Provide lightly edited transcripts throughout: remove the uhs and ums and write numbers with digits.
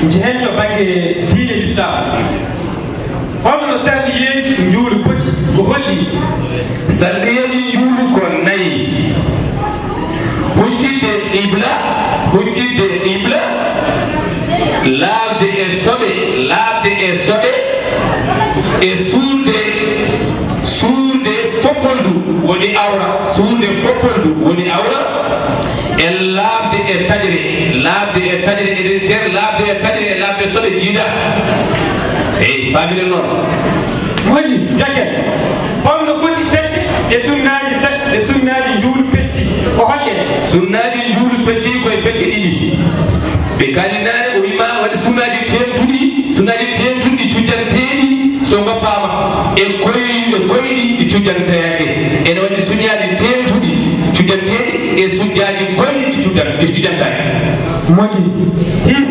jehen to bange diine l'islam holno woni awra suude foppoldu woni awra e laabde e taƴre eɗen ceer laabde e taƴre e laabde soɓe jiida eyi pamiren noon moƴƴi jaket holno foti pecce e sunnaji juulu pecci ko holɗe sunnaji juulu pecci koye pecce ɗiɗi ɓe kalinare o wima waɗi sunnaji tentuɗi cujjanteɗi so goppama e koyɗi ɗi cujjanteyake ene waɗi sunnaji tentuɗi cujjanteɗi e sujjaji koyɗi ɗi cujjantaki moƴƴi his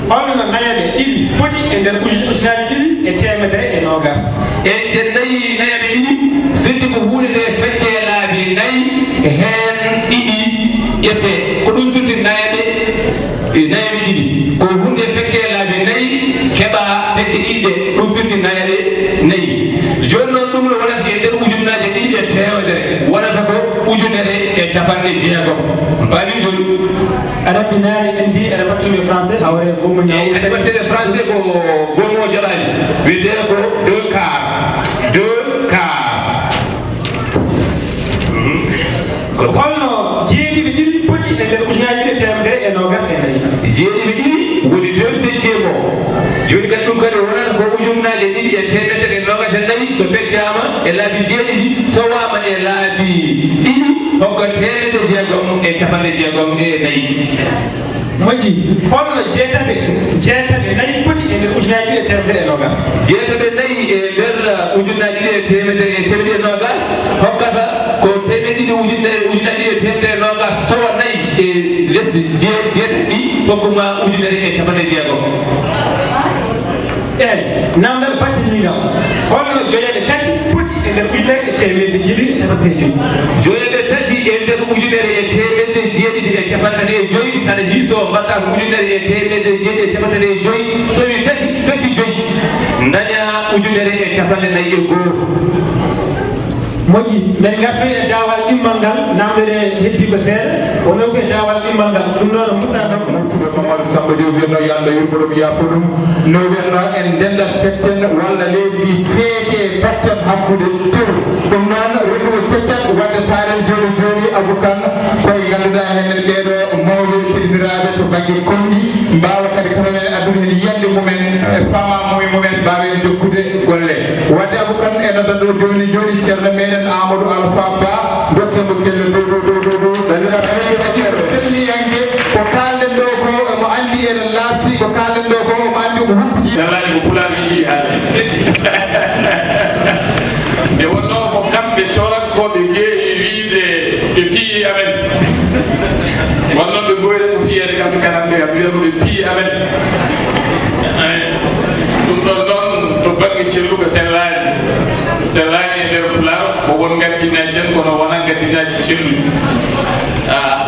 holno nayaɓe ɗiɗi poti e nder ujunaji ɗiɗi e temedere e nogas eyi se nayi nayaɓe ɗiɗi firti ko hunde nde fecce laabi nayyi hen ɗiɗi ƴette ko ɗum firti nayaɓe ɗiɗi ko hunde fecce laabi nayyi keɓa fecce ɗiɗi ɗum firti nayaɓe nayyi joni noon ɗum no wonata e nder ujunnaje ɗiɗi e temedere wonata ko ujunere e capanɗe jeegom mbaɗi joni aɗa naane en mbi eɗa wattumi français hawre gommo ñaw aɗa wattede français ko gommo jaɓani wiyete ko 2 quart holno jeeɗiɓe ɗiɗi poti e nder ujunaji ɗiɗi temedere e nogas e nayyi jeeɗiɓe ɗiɗi woni 2/7 o joni kadi ɗum kadi wonata ko ujunnaje ɗiɗi e temedere e nogas e nayyi so feccama e laabi jeeɗiɗi sowama e laabi ɗiɗi hokko temedde jeegom e capanɗe jeegom e nayyi moƴƴi holno jeetaɓe nayyi poti e nder ujunaji ɗiɗi e temedere e nogas jeetaɓe nayyi e nder ujunnaji ɗiɗi e temedere e nogas hokkata ko temedde ɗiɗi ujunaji ɗiɗi e temedere e nogas sowa nayyi e less jeetaɓe ɗi hokkuma ujunere e capanɗe jeegom eyi namdal battinigal holno joyeɓe tati poti e nder ujunere e temedde jeeɗiɗi e capanɗe joyyi joyeɓe tati e nder ujunere e temedde jeeɗiɗi e capanɗe joyyi saɗa hiiso mbaɗɗa ko ujunere e temedde jeeɗiɗi e capanɗe joyyi sowi tati fecci joyyi daña ujunere e capanɗe nayyi e goho moƴƴi men gartoy e dawal ɗimmal ngal namdere heddiɓe seeɗa wonon ko e dawal ɗimmal ngal ɗum noon musa ɗon namtuɓe mamadou samba dio wiyatno yo allah yurmoɗum yaafo ɗum no wiyatno en ndendat petten walla leydi ndi feece petten hakkude tour ɗum noon renduɓe peccat wadde paren joni aboukan koye ganduɗa henen ɓeɗo mawɓe teɗiniraɓe to banggue komni mbawa kadi karamen addude hen yiyande mumen e famamuye mumen mbawen jokkude golle wadde aboukan e noddan ɗo joni ceerno meɗen amadou alpha ba dokkemo kelle dow selliyanke ko kalɗen ɗo ko omo andi eɗen lafti ko kalɗen ɗo ko omo andi omo humpiti dallaji ko pulaɓe jiɗi haalde e wonno ko kamɓe corankoɓe geewi wiide ɓe pii amen wonnoon ɓe goyre ko fiyede kamɓe kanamɓe kam wiya ko ɓe pii amen ɗum ɗon noon to banggue celluko sellani e nder pular ko won gaddinaji tan kono wona gaddinaji celluɗi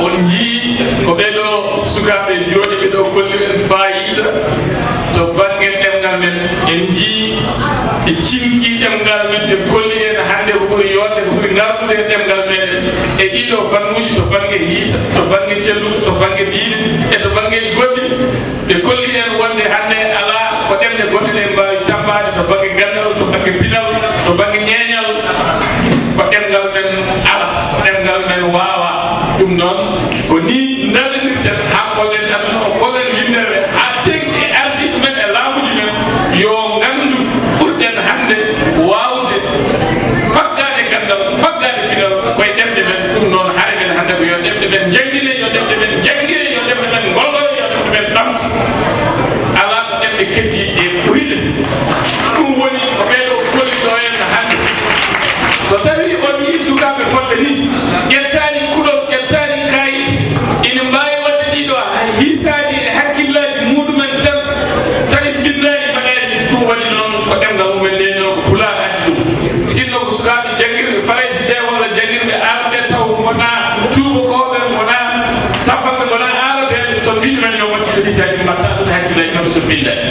on jii ko ɓeɗo sukaɓe joni ɓeɗo kolli en fayida to banggue ɗemgal men en jii e cinki ɗemgal men ɓe kolli en hande ko ɓuuri yodde ko ɓuuri gardude e ɗemgal meɗen e ɗiɗo fannuji to banggue hiisa to banggue celluɗo to banggue diine e to banggueji goɗɗi ɓe kolli en wonde hande ala ko ɗemɗe goɗɗe ɗe mbawi tabbade to banggue gandal to banggue pinal to banggue ñeeñal ko ɗemgal men ala ko ɗemgal men wawa ɗum noon ko ni nallinirten ha kollen aduna o kollen yimɓeɓe ha tengti e ardiɓe men e laamuji men yo gandu ɓurɗen hande wawde faggade gandal faggade pinal koye ɗemɗe men ɗum noon haare men hande ko yo ɗemɗe men jangguine yo ɗemɗe men jangguine yo ɗemɗe men gollore yo ɗemɗe men ɗamta ala ko ɗemɗe ketti e ɓuriɗe ɗum woni ko ɓeɗo kolli ɗo en hande so tawi on yi sukaɓe fodɓe ni ƴettani kuɗol ƴettani kayit ina mbawi wadde ɗiɗo hiisaji e hakkillaji muɗumen tan tawi binnaji mbaɗaji ɗum waɗi noon ko ɗemgal mumen nde noon ko pulaar addi ɗum sinno ko sukaɓe janguirɓe faraysi ɓe walla janguirɓe araɓe taw gona tubakoɓe gona safanɓe gona araɓeɓe so mbiɗo men yo waɗɗi hiisaji mbatta ɗum hakkillaji maɓe so bindaji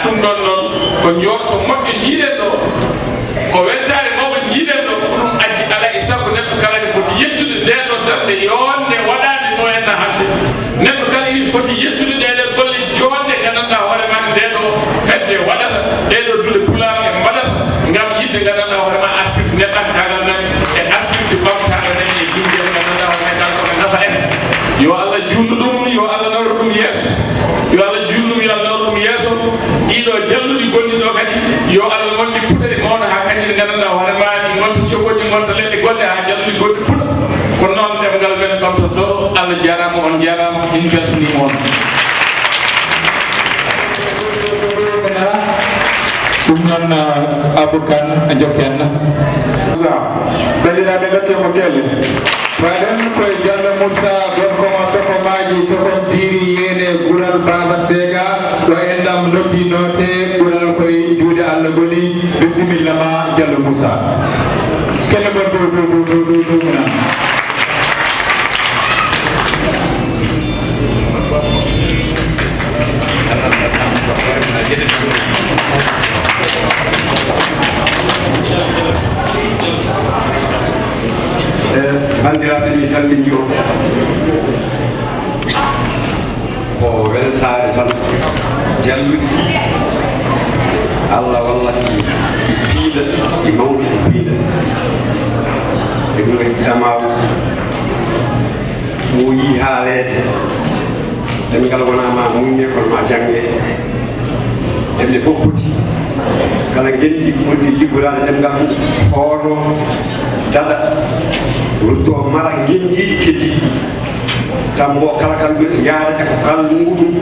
ɗum ɗon noon ko jorto moƴƴo jiiɗen ɗo ko weltare mawɓe jiiɗen ɗo ko ɗum addi ala e sago neɗɗo kala ne foti yettude nden ɗo darde yonde waɗade ɗo henna hande neɗɗo kala ini foti yettude ɗeɗe golle jonde gandanɗa hoore ma ndeɗo fedde waɗata ɗeɗo duule pulaar e mbaɗata gam yidde gandanɗa hoore ma artirde ɗum yeeso yo Allah juulɗum yo Allah nawr ɗum yeeso ɗiɗo jalluɗi gonɗi ɗo kadi yo Allah wonɗi puɗɗe mawna ha kadi ɗe gandanɗa hoore ma ɗi gonta cogoɗi gonta leɗɗe goɗɗe ha jalluɗi gonɗi puɗɗa kono noon ɗemgal men ɓamtoto Allah jarama on jarama in beltanima on ɗum noon Abou Kane jokken bandiraɓe gattemo telle waɗen koye Diallo Moussa gorkoma tokomaji tokondiri yene guural Baba Sega ɗo endam noddinote ɓuural koye juuɗe Allah goni bisimilla ma Diallo Moussa kene mon dow muna bandiraɓe mi salmini on ko weltare tan jalluɗi Allah wallati ɗi piila ɗi mawɗi ɗi piila e ɗum waɗi ɗamaw ɓooyi haalede ɗemngal wonama muyne kono ma jangge ɗemɗe fof poti kala gendi ɓurɗi liggorade ɗemngal mum hooɗo dada wurto mara gendiji keddiɗi tambo kala kal yaada e ko kal muɗum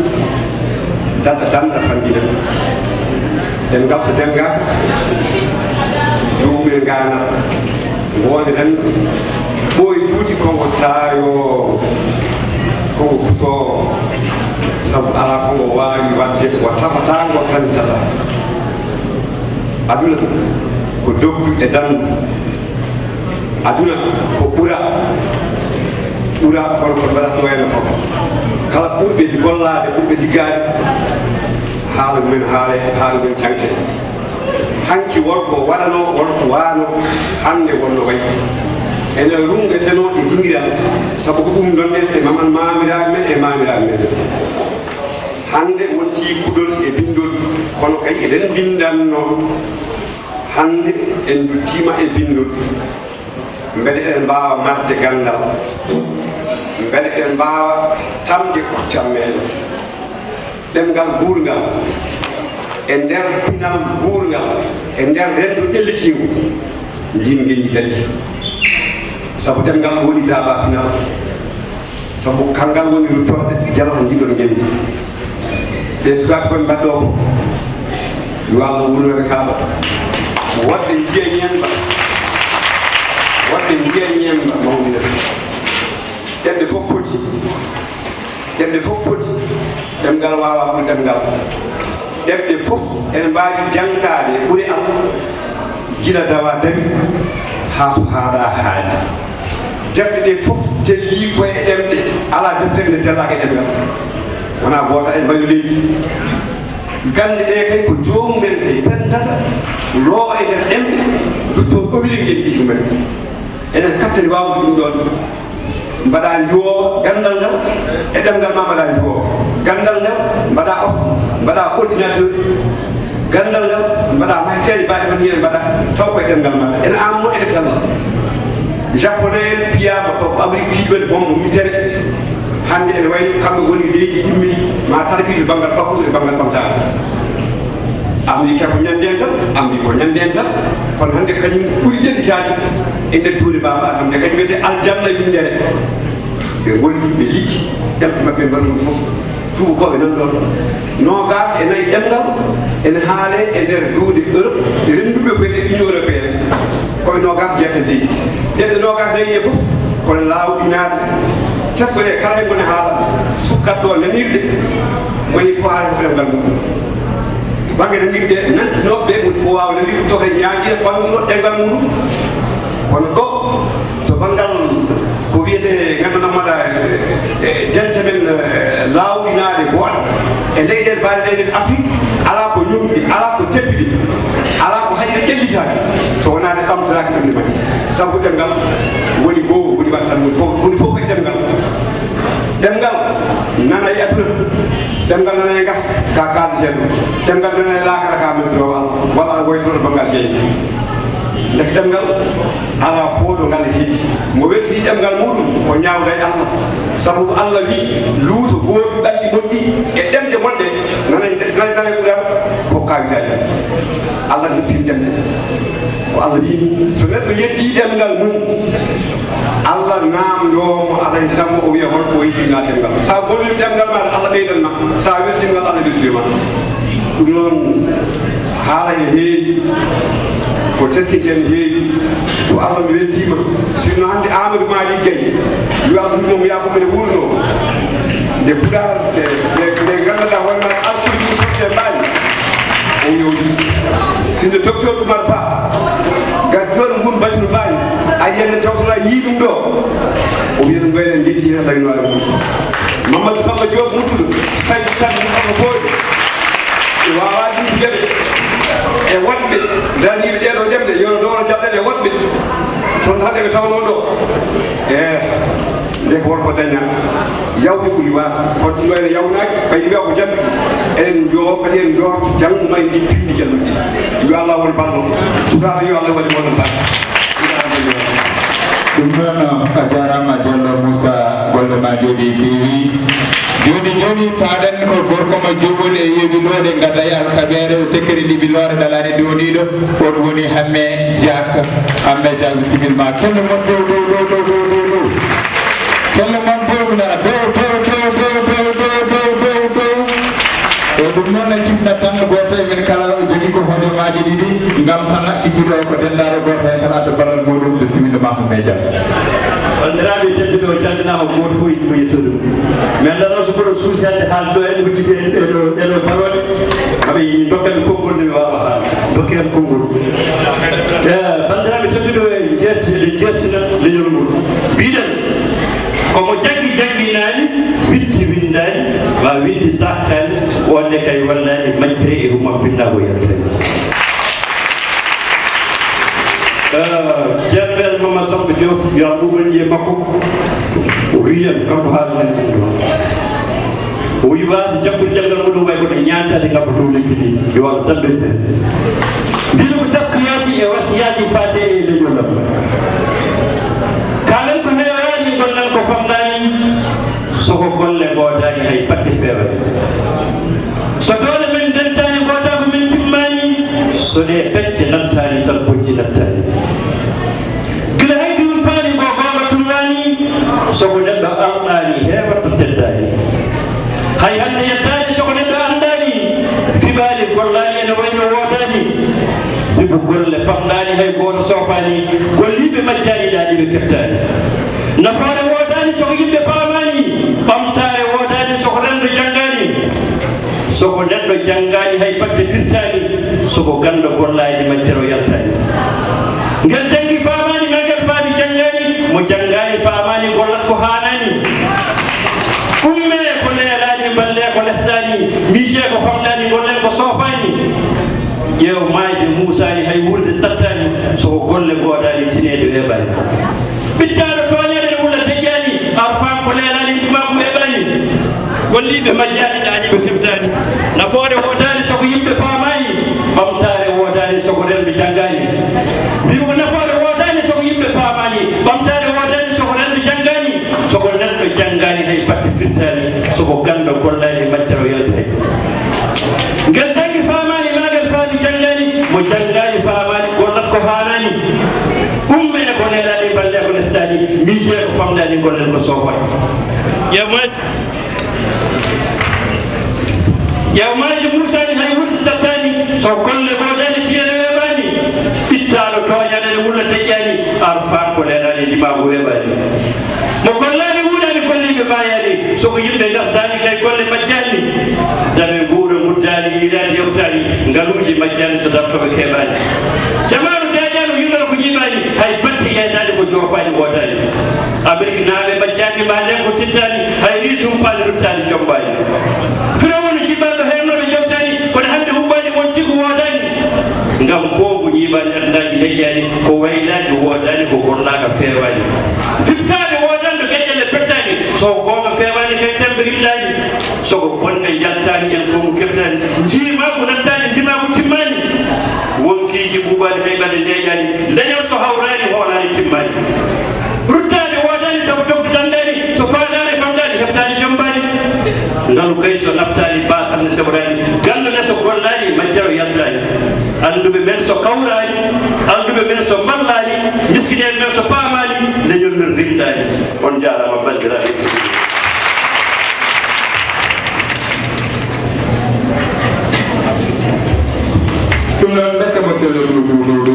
dada danda fandina ɗemngal to demgaka jomum gana wonde tan ɓooyi juuti kongo taayo kongo fuso sabu ala kongo wawi wadde o tafata ngo fantata aduna ko doggu e dandu aduna ko ɓura holko mbaɗat wayno ko kala ɓurɓe gollade ɓurɓe liggade haalu men haalu men jangte hanki wonko waɗano wonko wano hande wonno way ene rungeteno e dingiral sabu ko ɗum ɗon ɗen e maman mamiraɓe men e mamiraɓe men hande wonti kuɗol e bindol kono kadi eɗen bindanno hande en duttima e bindol beɗe eɗen mbawa marde gandal beɗe eɗen mbawa tamde kuccam meɗen ɗemgal guurgal e nder pinal guurgal e nder rendo ƴellitigo ndin gendi dadi sabu ɗemgal woni daaba pinal sabu kangal woni ruttorde jalata ndiɗon gendi ɓe sukaɓe koɓe mbaɗɗo ko yo Allah wurnoɓe kaaba wadde jiya ñemba mawɗina ɗemɗe fof poti ɗemgal wawa ɓuri ɗemgal ɗemɗe fof ene mbawi jangkade ɓuuri Allah gila dawa dawi ha to haaɗa haaɗi defte ɗe fof telli koye ɗemɗe ala deftere nde tellaka e ɗemgal wona goota e mbañu leydi gande ɗe kay ko jomumen kay pentata loo e nder ɗemɗe dutto ɓowiri ngel ɗi mumen enen kaptani wawde ɗum ɗon mbaɗa jiwowa gandal ngal e ɗemgal ma mbaɗa jiwowa gandal ngal mbaɗa mbaɗa ordinateur gandal ngal mbaɗa mahiteje mbaɗi on ni en mbaɗa taw koye ɗemgal maɗa ene amno ene tella japonais piyama ko Amérique piiɗumen bombo mitere hande ene wayno kamɓe woni leydi ɗimmiri ma tarbiɗe banggal fakkude e banggal ɓamtare Amérique ko ñande en tan Amérique ko ñande en tan kono hande kañum ɓuuri ƴellitade e nder duude baba Adama nde kañum wiyete aljanna windere ɓe golli ɓe liggi ɗemɓe mabɓe mbaɗa ɗum fof tubakoɓe nan ɗon nogas e nayyi ɗemgal ene haale e nder duude Europe e renduɓe koyete union européenne koye nogas jeeten leydi ɗemɗe nogas nayi ɗe fof kono lawɗinade teskoɗe kala hen gone haala sukkat ɗo nanirɗe woni fof haala ko ɗemgal muɗum banggue nanirɗe nantinoɓe woni fof wawa nanirɗe to kay ñaaƴire fannuɗo ɗemgal muɗum kono ɗo to banggal ko wiyete gandanamaɗa dente men lawɗinade boɗɗe e leyɗele mbaɗe leyɗele Afrique ala ko ñomɗi ala ko teppiɗi ala ko haɗiɗe ƴellitade so wonade ɓamtoraki ɗemɗe majje sabu ɗemgal woni goho woni wattan woni fof koye ɗemgal nana e aduna ɗemgal nana e gaska ka kaldeten ɗum ɗemgal nana e lakara ka mentowo Allah walla aɗa woytoro banggal jeyni deke ɗemgal ala fooɗo ngal heddi mo welti ɗemgal muɗum o ñawda e Allah sabu Allah wi luuto gooɓi ɓalɗi moƴƴi ko Allah wiini so neɗɗo yetti ɗemngal mum Allah namdomo alay sambo o wiya holko yiɗi ngaten ngal sa gollimi ɗemngal maɗa Allah ɓeydan ma sa weltingal Allah weltirima ɗum noon haala ene heewi ko teskiten heewi so Allah mi weltima sinno hannde Amadou Mali Gaye yo Allah himo yaafo mene wuurno nde puɗar nde gandanɗa hoore ma alkuɗi ɗum totte mbaani o yowditi sinno docteur Oumar Ba gar joni ngun batinu mbaani ari yenne tawtona yii ɗum ɗo o wiya ɗum ɓayɗen jetti hen laynoware mum Mamadou Samba Diop muttuɗo saƴi tan Samba Boɗi wawa ɗimtudeɓe e wonɓe daraniɓe ɗeɗo ɗemɗe yono downo jaɓɗen e wonɓe son hande ɓe tawno ɗo nde ko wonko daña yawde ɓuuri wasde kono ɗum ene yawnaki ɓayde wiya ko jamɓe eɗen jo kadi en jorto janggo ma en ɗi piiɗi jalluɗi yo Allah woni ballo sukaɓe yo Allah waɗi moɗon baɗ ɗum noon a jarama Diallo Moussa golle ma jooɗi keewi joni paɗen ko gorko mo joɓude e yeɓilode gadda e alkaɓere o tekkere liɓilore dalani downiɗo on woni Hamme Diak Hamme Diak similma kelle mon dow kelle mon dow nana dow e ɗum noon en cifna tan goto e min kala jogui ko hojomaji ɗiɗi gam tan kikiɗo ko dendare goto hen tan adda ballal muɗum bisimillama Hamme Diak bandiraɓe tedduɓe o calminama goto fof yiɗimo yettude mais ndano so mboɗo suusi hande haalde ɗo en huccite ɗeɗo balode maɓe dokkaɓe konngol nde mi wawa haalde dokken konngol bandiraɓe tedduɓe eɗen jettina leñol ngol mbiɗen komo jangguinani witti windani ma windi sahtani wonde kay wallani majjere e huma binnago yaltani ceerno Mama Samba Diop yo Allah ɓuɓol ƴiye makko o wiyan kanko haalnen ɗum ɗon o wi wasde jaggude ɗemgal muɗum way kono ñantade ngabba dow lekki ni yo Allah dambe hen mbino ko taskoyaji e wasiyaji fade e leñolam kalen ko heewani gonnan ko famɗani soko golle godani hay batte fewani so dole men dentani gota ko min timmani so ɗe pecce nattani tan bojji nattani gila hayki ɗum paani ko baba tummani soko neɗɗo arɗani heewatto teddani hay hande yeddani soko neɗɗo andani fiɓali gollani ene wayno wodani sibu golle pamɗani hay goto sofani golliɓe majjani ɗaɗiɓe kettani nafaare wodani soko yimɓe pamani ɓamtare wodani soko renɗo janggani soko neɗɗo janggani hay batte firtani soko gando gollani majjere o yaltani ngel janggi famani magel faami janggani mo janggani famani gollat ko hanani umme ko leelani balle ko lesdani miije ko famɗani gollen ko sofani ƴeew maaje musani hay wurde sattani soko golle godani tineɗo heɓani ɓittaɗo toñere ne wulla deƴƴani arfan ko leelani ɗumako heɓani golliɓe majjani ɗaɗiɓe keɓtani nafoore wodani soko yimɓe pamani ɓamtare wodani soko renɓe janggani mbimi ko nafoore wodani soko yimɓe pamani ɓamtare wodani soko renɓe janggani soko neɗɗo janggani hay batte firtani soko gando gollani majjere o yaltani ngel janggi famani magel faami janggani mo janggani famani gollat ko hanani ummene ko neelani balle ko lesdani miije ko famɗani gollen ko sofani ƴewmaji musani hay wurti sattani so golle godani tiyene weɓani ɓittaɗo toñanene wulla deƴƴani arfan ko leelani limago weɓani mo gollani wuɗani golliɓe mayani soko yimɓe gasdani kay golle majjani dame guuro muddani yiɗani yewtani ngaluji majjani so dartoɓe keɓani jamanu daƴano yimɓene ko ñiɓani hay batte yeydani ko jofani wodani amérique naaɓe majjani ma nden ko tittani hay risumpani ruttani jombani firawoni jiɓɓalɗo hewnoɓe jewtani kono hande huɓɓani won jigo wodani ngam kongu ñiɓani andaji leƴƴani ko waylani wodani ko gollaka fewani fittade wodanɗo geƴƴele pettani so gonga fewani kay sembe rimɗani soko bonɗe jaltani en kongu keɓtani jiima ko nattani ndima ko timmani wonkiji ɓuɓani hayɓade ndeƴani leñol so hawrani hoolani timmani ruttade wodani sabu dogdu dandani so faadani famɗani heɓtani jombani ngalu kay so naftani basanne seɓrani gandone so gollani majjero yaltani anduɓe men so kawrani anduɓe men so mallani miskineɓe men so paamani leñol men rimɗani on jarama bandiraɓe ɗum noon bekkamo kelle ɗuɗuɗuɗu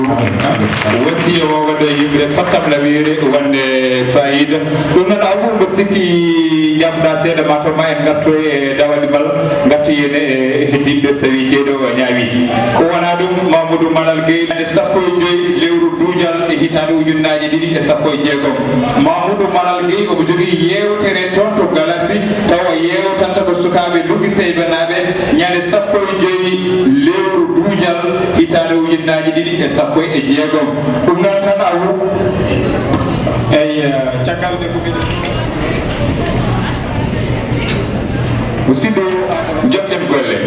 wasiya o waɗa yimɓe fattam lawiri wonde fayida ɗum noon awu mbo sikki jafɗa seeɗa ma to ma en garto e dawali bal gartoyene e heddinɓe so tawi jeeɗo o ñaawi ko wona ɗum Mamadou Manal Gueye ande 15 lewru duujal e hitande ujunnaje 2016 Mamadou Manal Gueye omo jogui yewtere toon to Galaxy tawa yewtanta ko sukaɓe Lougi Seyba naɓe ñande 15 lewru duujal hitande ujunnaje 2016 ɗum noon tan awu eyi caggal de ko musidɗo jokken golle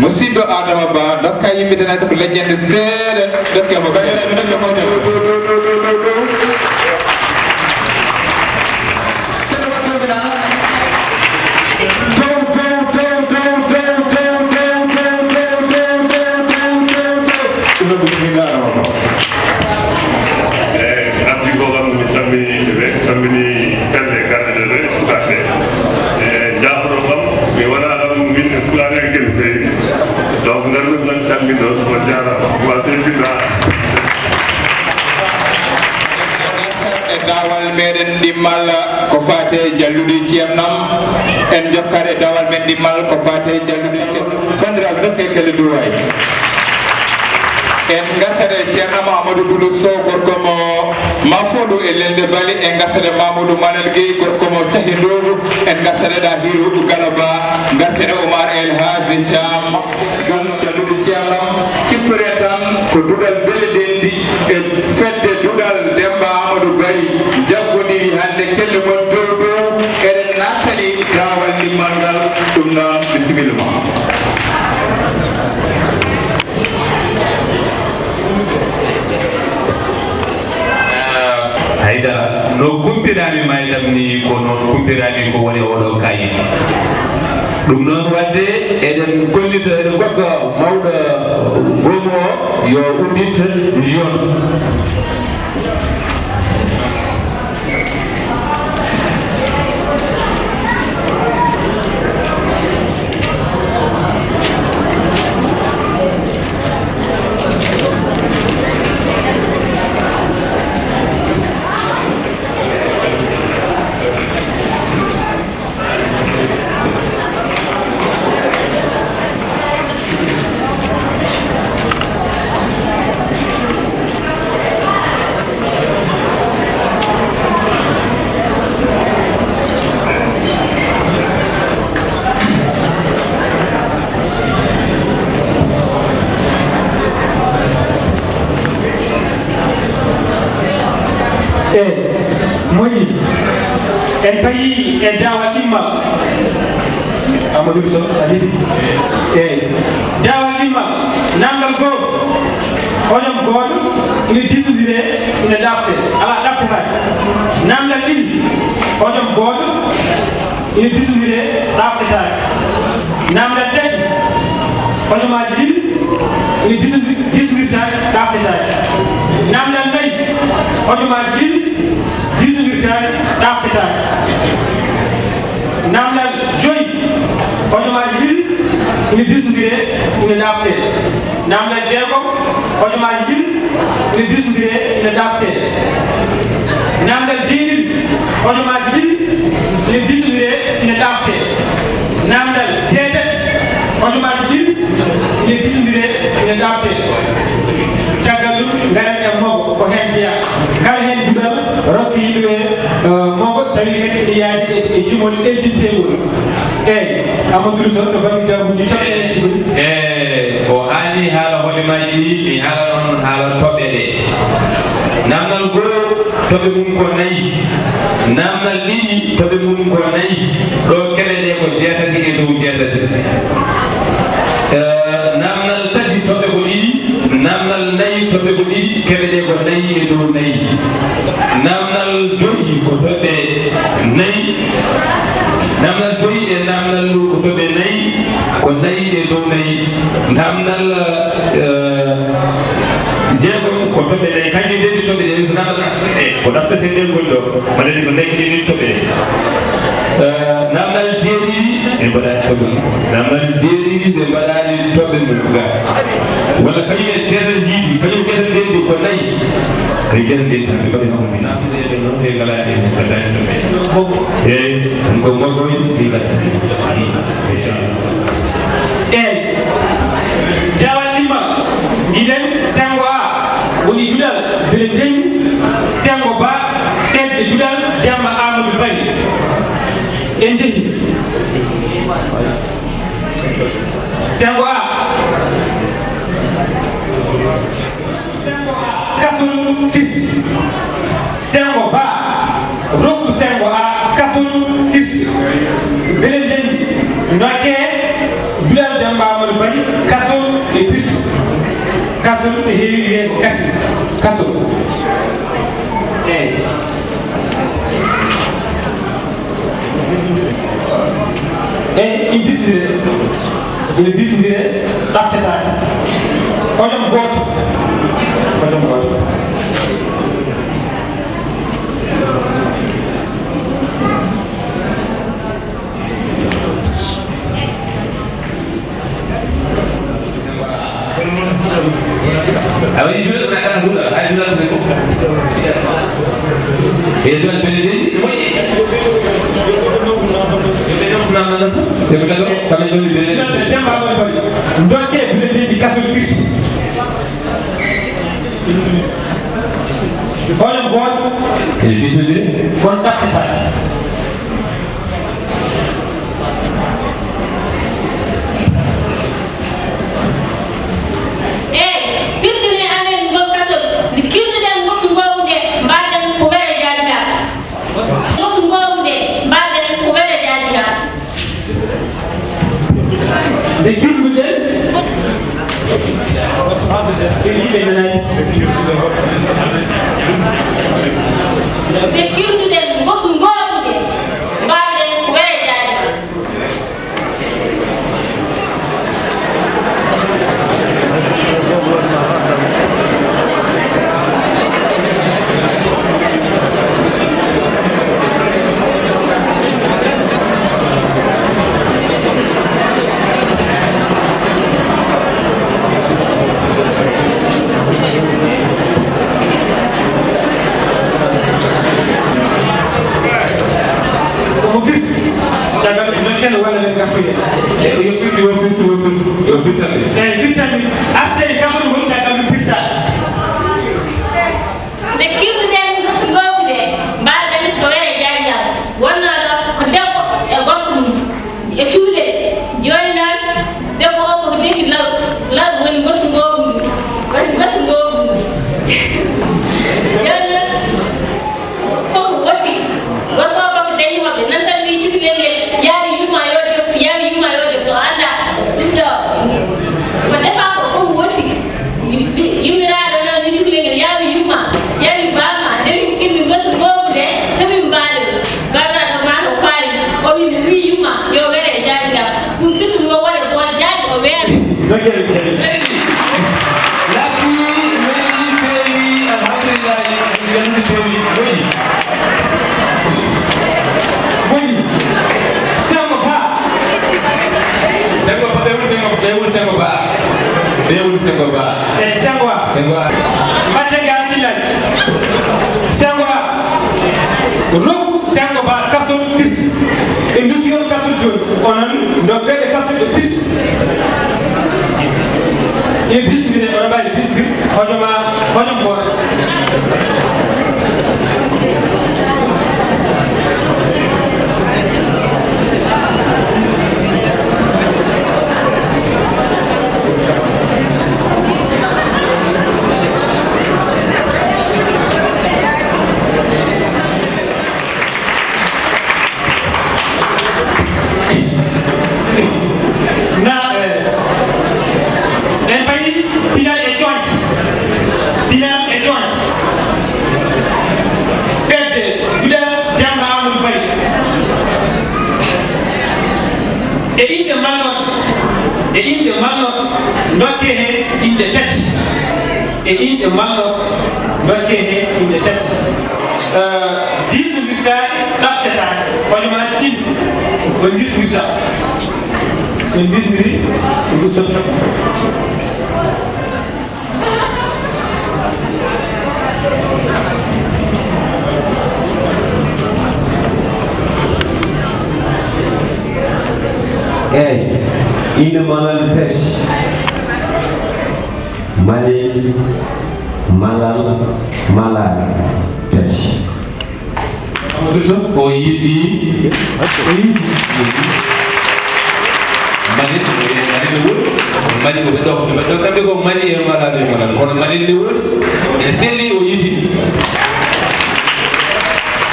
musidɗo Adama Ba dokka yimɓe tan ko leƴƴande seeɗa dokkemo sammini kande garɗeɗe sukaɓe e jaforo kam mi wona ɗam min fulani en ken seeɗi donc garɗum tan sammino o jarama wasebinda e dawal meɗen ɗimmal ko fate jalluɗi ceernam en jokkat e dawal men ɗimmal ko fate jalluɗi ceernam bandiraɓe dokke kelle duway en gartade ceernama Amadou Boulou Sow gorko mo mafoɗo e lelde bali en gartade Mamadou Manal Gueye gorko mo cahi ndogu en gartade ɗa hiru Galaba gartade Oumar El Hadji Thiam ɗum jalluɗi ceernam ciftoren tan ko duɗal bele dendi e fedde duɗal Demba Amadou Bari jaggodiri hande kelle mon dow dow eɗen nattani dawal ndimmal ngal ɗum noon bisimilla ma haydara no kumpirami maydam ni ko noon kumpirami ko woni oɗo kayi ɗum noon wadde eɗen gollita eɗen gogga mawɗo goomu o yo uddit jon moƴƴi en payi e dawal ɗimmal Amadou Sow aɗiɗi eyyi dawal ɗimmal namdal goo oɗon goto ina disodire ina ɗafte ala ɗaftetake namdal ɗiɗi oɗon goto ina disodire ɗaftetake namdal tati hojomaji ɗiɗi ina disodirtake ɗaftetake namdal nayyi hojomaji ɗiɗi disodirtake ɗaftetake namdal joyi hojomaji ɗiɗi ina disodire ina ɗafte namdal jeegom hojomaji ɗiɗi ina disodire ina ɗafte namdal jeeniɗi hojomaji ɗiɗi ina disodire ina ɗafte namdal jeetati hojomaji ɗiɗi ina disodire ina ɗafte caggal ɗum gaɗan e mogo ko hen jeeya kala hen duɗal rokki yimɓe mogo tawi kadi ene yaadi e jumol eltintegol eyyi Amadou Sow to banggue jabuji toɓɓe en tigol o haali haala hojemaji ɗi mi haala noon haala toɓɓe ɗe namdal goo toɓe mum ko 4 namdal ɗiɗi toɓe mum ko 4 ɗo keɓe ɗe ko jeetati e dow jeetati namdal tati toɓɓe ko 2 namdal 4 toɓɓe ko 2 keɓe ɗe ko 4 e dow 4 namdal joyi ko toɓɓe 4 namdal joyi e namdal ko toɓɓe 4 ko 4 e dow 4 namdal jeegom ko toɓɓe ɗe kanƴe ndendi toɓɓe ɗe ko namdal ko ɗaftete ndengol ɗo maɗani ko ndekkiɗe ndin toɓɓe ɗe namdal jeeɗiɗi e mbaɗani toɓɓe namdal jeeɗiɗi ɓe mbaɗani toɓɓe mum ga walla kañum e tetal yiidi kañum getal ndendi ko nayi kañum getal ndendi tan ɓe mbaɗi hakkude namdeɗe noon e ngalaɗe gaddani toɓɓe eyyi ɗum ko mogoy ɗi gadda inchallah eyyi dawal ɗimmal iɗen sengo a woni juɗal bele jendi sengo ba ɗedde juɗal Demba Amadou Bari en jeehi sengo a kasul firti sengo ba rokku sengo a kasul firti bele jendi dokke juɗal Demba Amadou Bari kasul e firti kasul so heewi wiye ko kasi kasul eyyi ina disindire ɗaftetake hojom goto awai jual nak kan gula, hay jual seko. Jual beli ni, kami jual beli. Demba Amadou Bari ndokke bele di kasul firti hojom goto Ini disini. kon ɗaftetake de kirɓuɗe yimɓe nanani ɓe kirduɗen gosu ngorude mbaɗen ko weejaade caggal ɓe jokken walla ɓen gartoyen Yo firtande. eyyi firtami arteni kasul woni caggal ɗum firtade ɓe kirduɗen gosu ngorude mbaɗen ko weejaade wonnoɗo ko debbo e gorko mum e cuuɗe joni noon debbo o koko defi law woni gosu ngorudu joni noon koko wasi gorko o koko dañi hoɓɓe nan tan wi cukalel ngel yaari yumma yode to anda ɗum ɗo ko defa ko koko wasi yummiraɗo noon wi cukalel ngel yaari yumma yawi bamma dewi kirmi gosu ngorude tomi mbaali garnaɗo ma o faari o wi mi wi yumma yo were e jaajigam ɗum surtout yo waɗe ko jaaji o weere Laki meni pewi alhamdulillah yanni pewi woni. woni sengo ba Sengo ba bewul sengo ba. eyyi sengo a Sengo a. mbattege hakkillaji sengo a rokku sengo ba kasul firti ɓe jogui on kasul joni onon dokkeɓe kasul ɓe firti ina disdire oɗon mbawi disdir hojom goto en payi pinal e coñci ɓedde juɗal Demba Amadou Bari e inde malnoɓe e inde mallo dokke he inde tati e inde mallo dokke he inde tati disnirta ɗaftata hojomaji ɗiɗi ko disnirta ko disniri ko ɗum sotta inde malal tati mali malal malal tati o yiti mani ne wut mani ko do kambe ko mani e malade malal kono mani ne wut e selli o yiti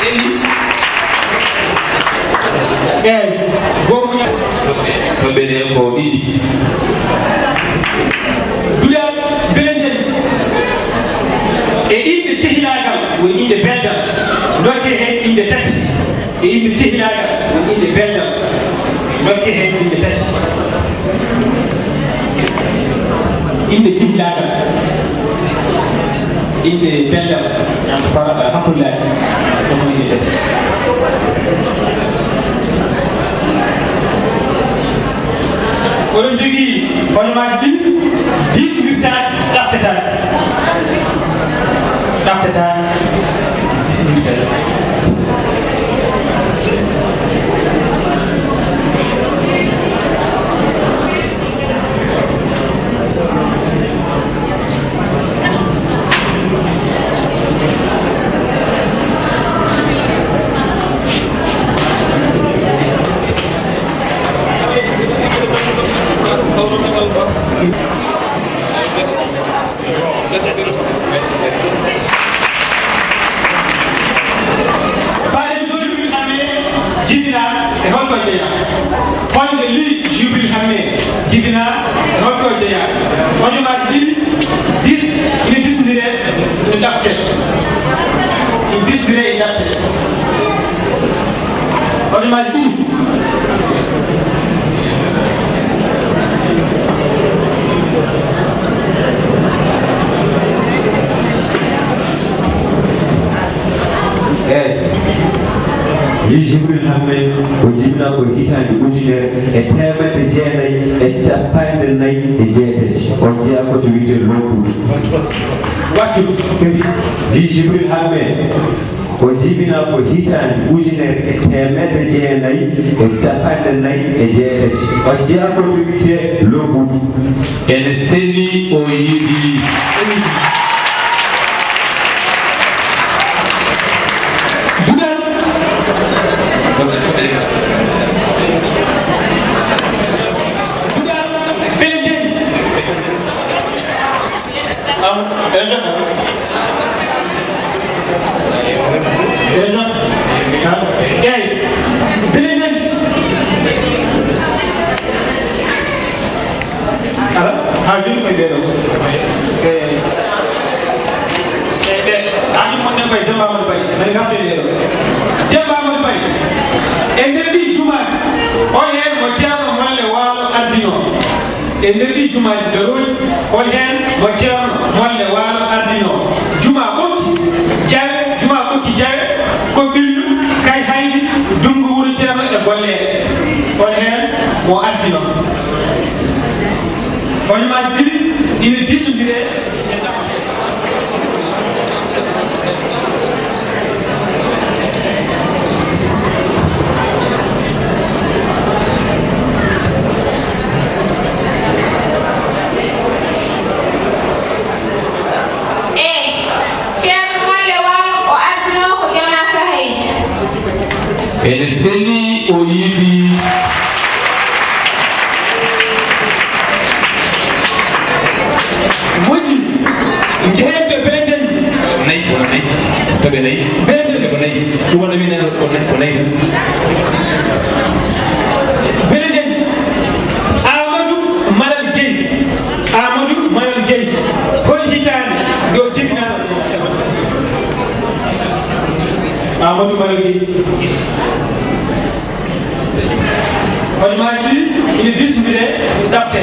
selli to bene ko ɗiɗi duɗa belenden e inde cehilagal woni inde beldal dokke hen inde tati e inde cehilagal woni inde beldal dokke hen inde tati inde cehilagal inde beldal hakkullahi ɗum inde tati oɗon jogii honomaji ɗiɗi disnirtaki ɗaftetaki disnirtaki Jibril Hamid ko jibina ko hitande ujunere e temedde jeenayyi e capanɗe nayyi e jeetati on jeeya koto wiyete lombudu wattu li Jibril Hamid ko jibina ko hitande ujunere e temedde jeenayyi e capanɗe nayyi e jeetati on jeeya koto wiyete lombudu ene selli o yiɗi e nder ɗi jumaji garoji on hen mo ceerno molle waalo ardino juma ɓokki jawe juma ɓokki jawe ko ɓillu kay haydi dungu wuro ceerno e gollede on hen mo ardino hojomaji ɗiɗi ine disnodire e ɗaɓate ene selli o yiɗi moƴƴi jeeyde belenden nayi wona nayi toɓe nayi belenden ko nayi ɗum wona minen ko nayi belenden Amadou Malal Gueye Amadou Malal Gueye hol hitande ɗo jibinaɗo Amadou Malal Gueye hojomaji ɗi ina disodire ina ɗafte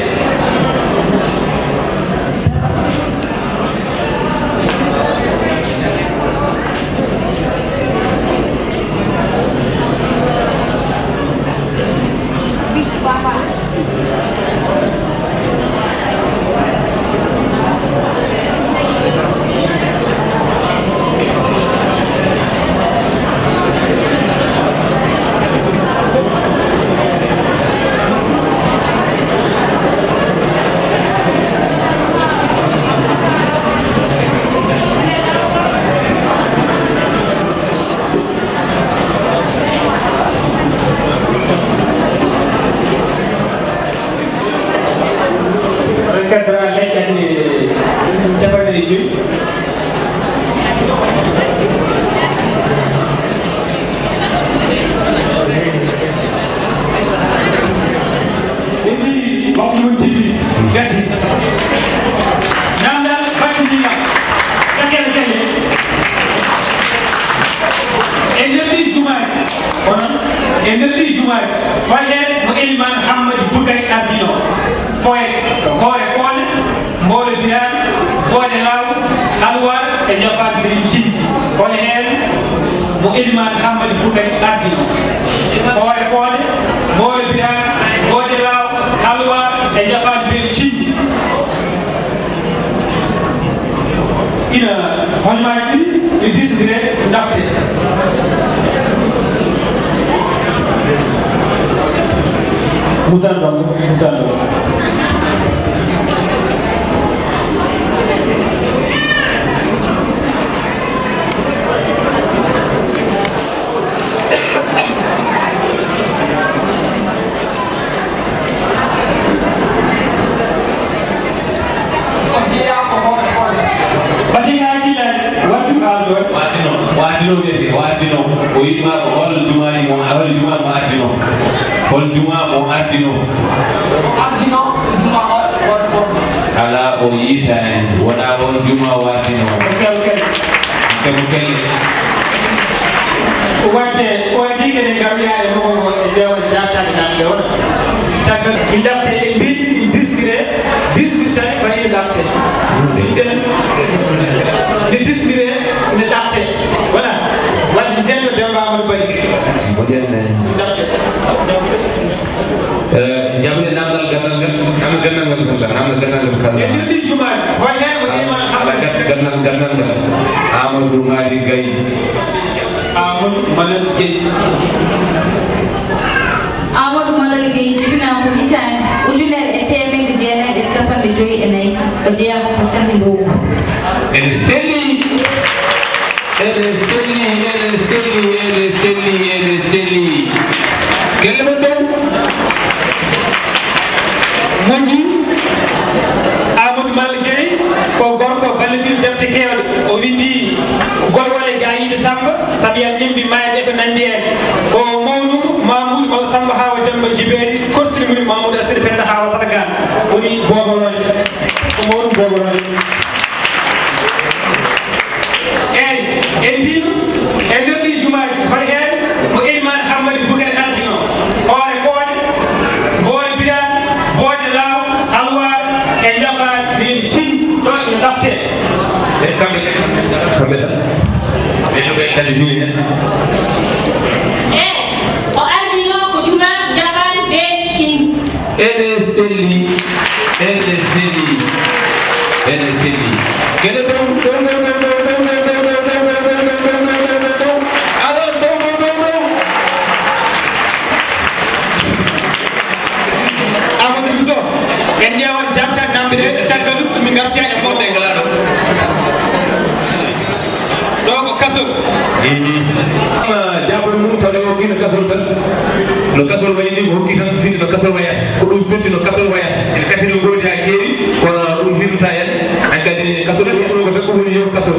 no kasol wayni mo hokki tan fini no kasol waya ko dum firti no kasol waya en kasino godi ha kewi kono dum hirta en an kadi kasol ko ko be ko woni yo kasol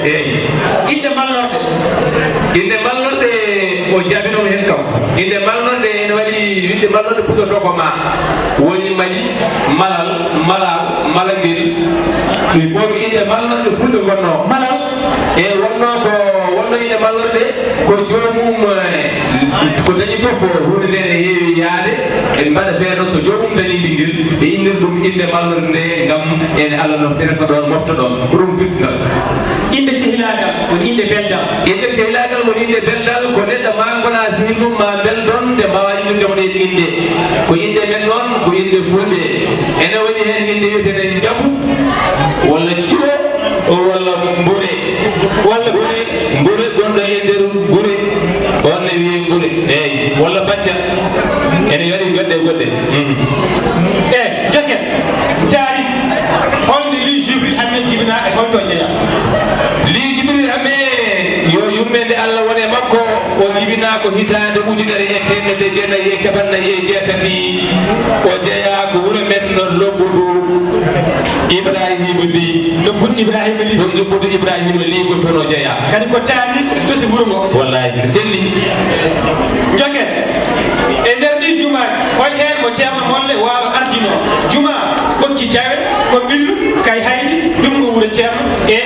eyi inde mallorde o jabino hen kam inde mallorde en wadi winde mallorde pudo to ko ma woni mali malangel il faut que inde mallorde fulbe gonno malal e wonno ko wonno inde mallorde ko jomum ko dañi fof hunde nde ne heewi yaade en mbaɗa feere ɗon so jomum dañi ɗinguel ɓe indir ɗum inde mallorde nde ngam ene Allah no serata ɗon mofta ɗon ko ɗum firtina inde cehilagal woni inde beldal inde cehilagal woni inde beldal ko neɗɗo ma gona sehil mum ma beldon nde mbawa indirde mo ɗen inde ko inde men noon ko inde fulɓe ene woni hen inde wiyetene jaabu walla ciwo walla mbure walla mbure gonɗo e nder gure on ne wiye gure eyyi walla bacca ene waɗi goɗɗe goɗɗe jokken jaari holde li jibril hamme jibina e holto jeeya li jibril hamme yo yurmede Allah wone makko o jibina ko hitande ujunere e temedde jeenayyi e capannayyi e jeetati o jeeya ko wuuro men lobbudu ibrahima li lobbudu ibrahima li ɗum lobbudu ibrahima li ko toon o jeeya kadi ko taani tosi wuuro ngo wallahi mbiɗa selli jokken e nder ɗi jumaji hol heen mo ceerno molle waalo ardino juma ɓokki jawe ko ɓillu kay hayni ɗum ko wuuro ceerno e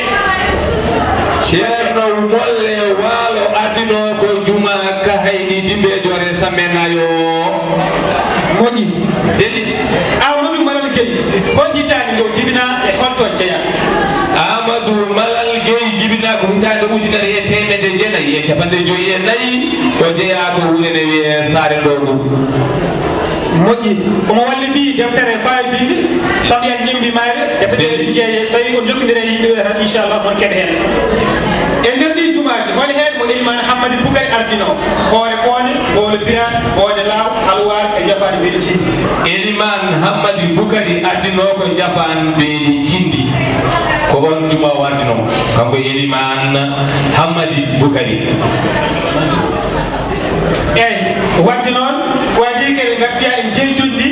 ceerno molle waalo ardino ko juma ka hayni dimbejore sammenayo moƴƴi selli amadou malal gueyi hol hitani ɗo jibina e holto jeeya amadou malal gueyi jibina ko hitande ujunere e temedde jeenayyi e capanɗe joyyi e nayyi o jeeya ko wuurene wiye saare ndogu moƴƴi omo walli fi deftere fayidinde saabu yan ñimbi mayre deftere ɗi jeeye so tawi ko jokkodire e yimɓeɓe tan inchallah mon keɓe hen e nder ɗi jumaji hol hen mo elimane hammadi boukari ardino hoore foone bowle birane boode laaw halware e jafade beeli cindi eliman hammadi boukari ardino ko jafan beeli cindi ko on juma o ardino kanko eliman hammadi boukari eyyi wadde noon ko waji keɓe gartiya en jeytundi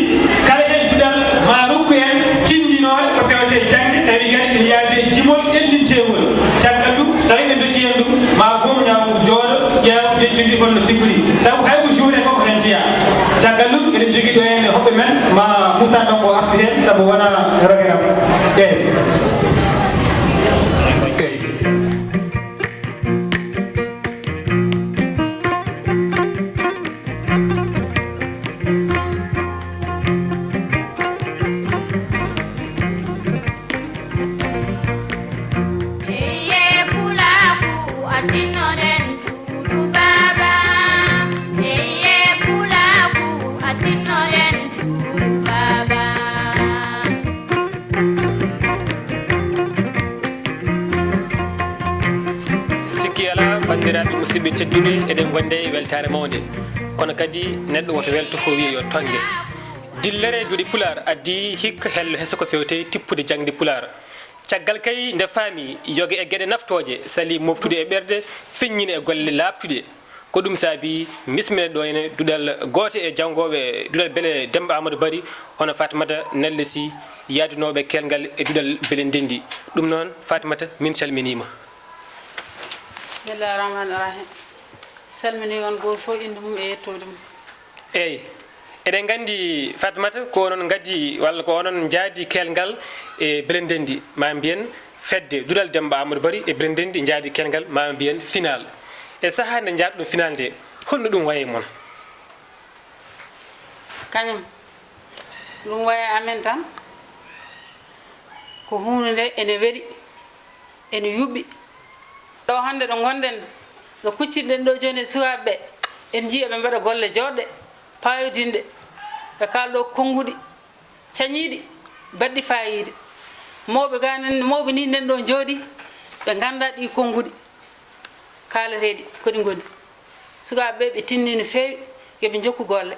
kala hen duɗal ma rokku en tindinore ko fewte jangde tawi kadi ene yaade jimol eltintegol caggal ɗum so tawi ɓe dokki hen ɗum ma goom ñamu jooɗo ƴeewa jeytundi holno sifori saabu hayko journée koko hen jeeya caggal ɗum eɗen jogui ɗo henne hoɓɓe men ma moussa ɗon ko artu hen saabu wona rogueram eyyi bandiraɓe musidɓe tedduɓe eɗen gonde e weltare mawde kono kadi neɗɗo woto welto ko wiye yo tongue dillere duuɗi pular addi hikka hello hesa ko fewte tippude jangde pular caggal kay nde faami yogue e gueɗe naftoje sali moftude e ɓerde feññine e golle labtude ko ɗum saabi bismine ɗo ene duɗal goote e janggoɓe duɗal beele Demba Amadou Bari hono Fatimata Nelle Sy yaadinoɓe kelgal e duɗal beele ndendi ɗum noon Fatimata min calminima. bismillahi rahmani rahim salmini on goto fof inde mum e yettode mum eyyi eɗen gandi Fatimata ko onon gaddi walla ko onon jaadi kelgal e beele ndendi ma mbiyen fedde duɗal Demba Amadou Bari e beele ndendi jaadi kelgal ma mbiyen final e saaha nde jaɗɗum final nde holno ɗum waye moon kañum ɗum waye amen tan ko hunde nde ene weeli ene yuɓɓi ɗo hande ɗo gonɗen ɗo kucciɗen ɗo joni sukaɓeɓe en jii eɓe mbaɗa golle jawɗe payodinde ɓe kalɗo konnguɗi cañiɗi baɗɗi fayide mawɓe ganen mawɓe ni nden ɗo jooɗi ɓe ganda ɗi konnguɗi kaaleteɗi koɗi goni sukaɓeɓe ɓe tinni no fewi yoɓe jokku golle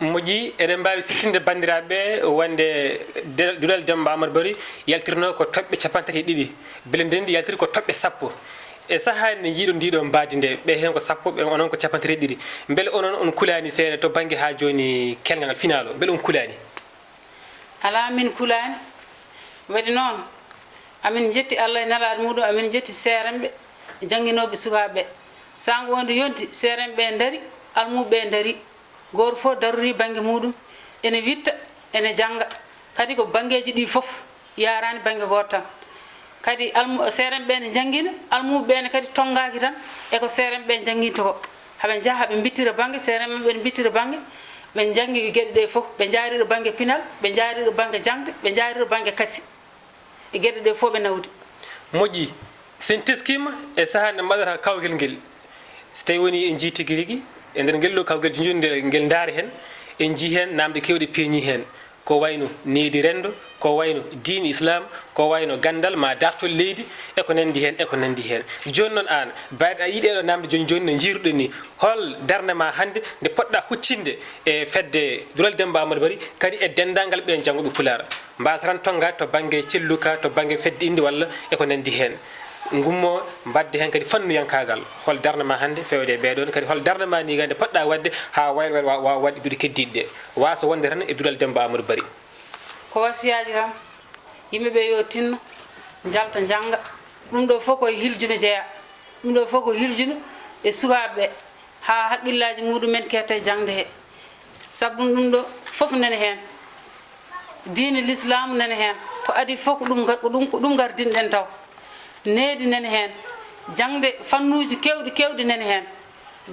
moƴƴi eɗen mbawi siftinde bandiraɓe wonde duɗal Demba Amadou Bari yaltirno ko toɓɓe 32 beele ndendi yaltiri ko toɓɓe 10 e saaha ne jiiɗo ndiɗo mbadi nde ɓe hen ko 10 ɓe onon ko 32 beele onon on kulani seeɗa to banggue ha joni kelgal final o beele on kulani ala min kulani waɗi noon amin jetti Allah e nalaɗo muɗum amin jetti seeremɓe jangguinoɓe sukaɓeɓe sango wonde yonti seeremɓe daari almuɓe daari goto fof darori banggue muɗum ene witta ene jangga kadi ko banggueji ɗi foof yarani banggue goto tan kadi seeren ɓe ne janngina almuɓe ɓe ne kadi tongaki tan eko seeren ɓe janginta ko haɓe jaha haɓe bittira banggue seeren men ɓe ne bittira banggue ɓe janggi gueɗe ɗe fof ɓe jaariɗo banggue pinal ɓe jaariɗo banggue jangde ɓe jaariɗo banggue kassi e gueɗe ɗe fof ɓe nawdi moƴƴi sen teskima e saaha nde mbaɗata kawgel ngel so tawi woni en jii tigui rigui e nder ngel ɗo kawgel jonde ngel daari hen en jii hen namde kewɗe peeñi hen ko wayno needi rendo ko wayno diine islam ko wayno gandal ma dartol leydi eko nandi hen eko nandi hen joni noon an bayɗa yiiɗe ɗo namde joni joni no jiiruɗen ni hol darde ma hande nde poɗɗa huccinde e fedde Dural Demba Amadou Barry kadi e dendagal ɓe janggoɓe pular mbasatan tongade to banggue celluka to banggue fedde inde walla eko nandi hen gummo mbadde hen kadi fannuyankagal hol darde ma hande fewde ɓeɗon kadi hol darde ma ni gande poɗɗa wadde ha waylo wawa wadde duuɗi keddiɗe ɗe wasa wonde tan e Dural Demba Amadou Barry ko wasiyaji tan yimɓeɓe yo tinno jalta jangga ɗum ɗo fof koye hiljuno jeeya ɗum ɗo fof ko hiljuno e sukaɓeɓe ha haqqillaji muɗumen ketta e jangde he saabu ɗum ɗo fof nani hen diine l'islam nani hen ko adi fof ko ɗum gardinɗen taw needi nani hen jangde fannuji kewɗi nani hen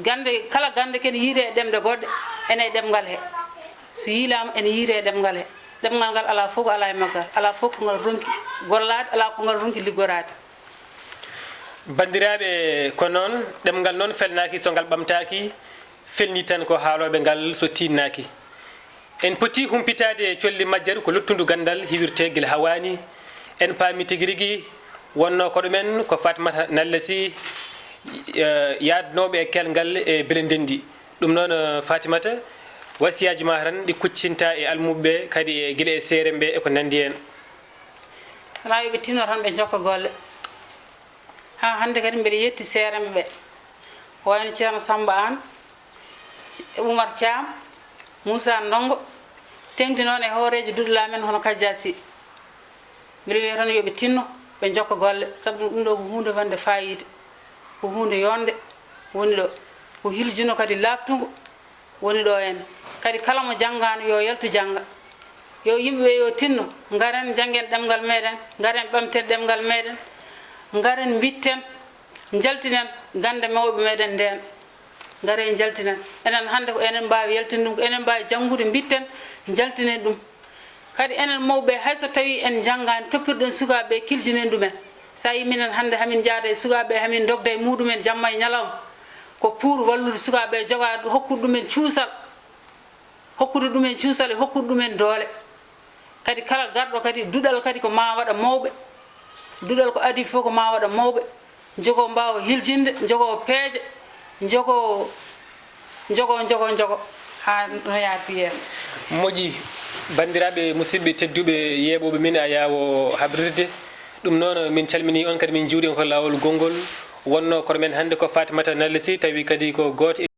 gande kala gande kene yiire e ɗemɗe goɗɗe ene e ɗemgal he so yiilama ene yiire e ɗemgal he ɗemgal ngal ala fof ko ala e maggal ala fof ko ngal ronki gollade ala ko ngal ronki liggorade bandiraɓe ko noon ɗemgal noon felnaki so ngal ɓamtaki felni tan ko haaloɓe ngal so tinnaki en poti humpitade colli majjere ko luttudu gandal hiwirte guila hawani en paami tigui rigui wonno ko ɗumen ko Fatimata Nalla Sy yadnoɓe e kelgal e beele ndendi ɗum noon Fatimata wasiyaji ma tan ɗi kuccinta e almuɓeɓe kadi e guila e seere ɓe eko nandi hen wona yoɓe tinno tan ɓe jokka golle ha hande kadi mbiɗa yetti seereme ɓe ko wayno ceerno Samba An Oumar Thiam Moussa Ndongo tengti noon e hooreji dudula men hono Kadja Sy mbiɗa wiya tan yoɓe tinno ɓe jokka golle saabu ɗum ɗo ko hunde wande fayide ko hunde yonde woni ɗo ko hiljuno kadi labtugo woni ɗo en kadi kala mo janggano yo yaltu jangga yo yimɓeɓe yo tinno garen janggen ɗemgal meɗen garen ɓamten ɗemgal meɗen garen bitten jaltinen gande mawɓe meɗen nden gare jaltinen enen hande ko enen mbawi yaltinde ɗum ko enen mbawi janggude bitten jaltinen ɗum kadi enen mawɓe hayso tawi en janggani toppirɗen sukaɓeɓe kiljinen ɗumen sa yi minen hande hamin jaada e sukaɓeɓe hamin dogda e muɗumen jamma e ñalawma ko pour wallude sukaɓeɓe jogade hokkude ɗumen cuusal e hokkude ɗumen doole kadi kala garɗo kadi duɗal kadi ko ma waɗa mawɓe duɗal ko adi fof ko ma waɗa mawɓe jogo mbawa hiljinde jogo peeje jogo ha no yaati yeeso moƴƴi bandiraɓe musidɓe tedduɓe yeeɓoɓe min a yawo habrirde ɗum noon min calmini on kadi min juuɗi on ko lawol gongol wonno koto men hannde ko Fatimata Nalla Sy tawi kadi ko goto